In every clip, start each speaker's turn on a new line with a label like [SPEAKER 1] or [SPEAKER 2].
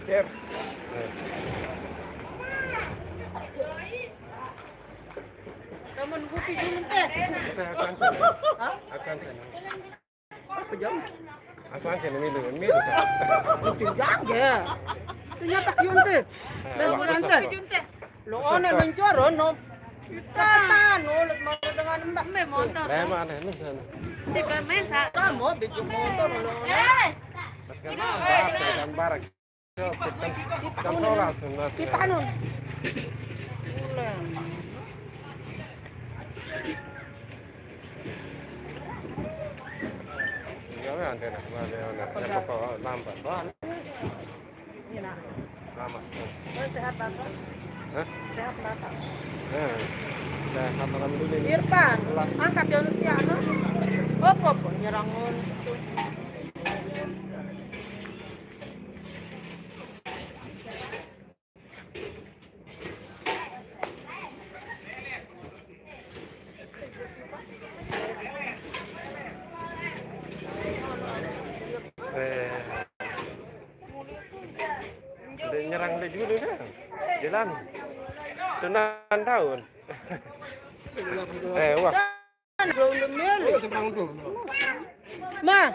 [SPEAKER 1] Ker.
[SPEAKER 2] Kamu nunggu pijun teh.
[SPEAKER 1] Kita akan.
[SPEAKER 2] Hah?
[SPEAKER 1] Akan.
[SPEAKER 2] Apa jam?
[SPEAKER 1] Aku aja nih.
[SPEAKER 2] Tunjang ya. Tunya tak yun teh. Bemuran teh. Lo ana mencoro no. Kita no mau dengan mbak me motor.
[SPEAKER 1] Lema aneh nu sana.
[SPEAKER 2] Di pemesa kamu bikin motor lo.
[SPEAKER 1] Kan barak. Kita solar sunat.
[SPEAKER 2] Kita nun. Ulang.
[SPEAKER 1] Gawe antena mana pokok lambat. Wah.
[SPEAKER 2] Ini nak.
[SPEAKER 1] Selamat.
[SPEAKER 2] Sehat Bapak?
[SPEAKER 1] Hah?
[SPEAKER 2] Sehat Bapak?
[SPEAKER 1] Sehat alhamdulillah.
[SPEAKER 2] Irfan, angkat yang tiano. Apa nyerangun itu.
[SPEAKER 1] Udah nyerang dia dulu kan? Jalan. Senang tahun. Wah.
[SPEAKER 2] Belum meli. Ma.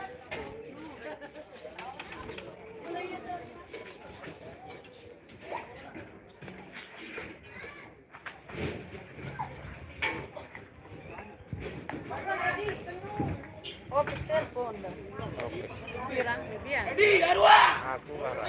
[SPEAKER 2] Oh, telepon dah.
[SPEAKER 1] Oke.
[SPEAKER 2] Bilang dia.
[SPEAKER 1] Aku marah.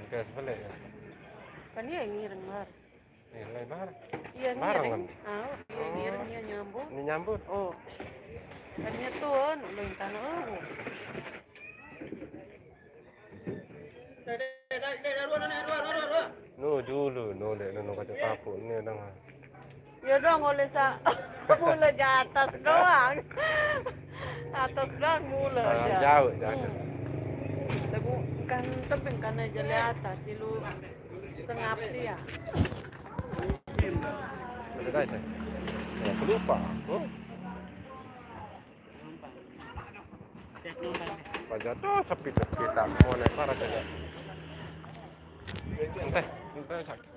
[SPEAKER 1] Gas balik ya.
[SPEAKER 2] Kan dia ngiring mar.
[SPEAKER 1] Nilai mar.
[SPEAKER 2] Iya
[SPEAKER 1] Barang
[SPEAKER 2] ngiring.
[SPEAKER 1] kan?
[SPEAKER 2] Ah, iya ngiringnya nyambut.
[SPEAKER 1] Ini nyambut.
[SPEAKER 2] Oh. Kan dia tuan, ulun tanah.
[SPEAKER 1] Nu dulu, nu kaca papu ini dong.
[SPEAKER 2] Ya dong oleh sa mula di atas doang. Atas doang mula aja.
[SPEAKER 1] Jauh.
[SPEAKER 2] Lagu kan tebing kan aja di atas silu sengap dia.
[SPEAKER 1] Udah aja. Saya lupa. Pajak tuh sepi kita mau naik para saja. Entah sakit.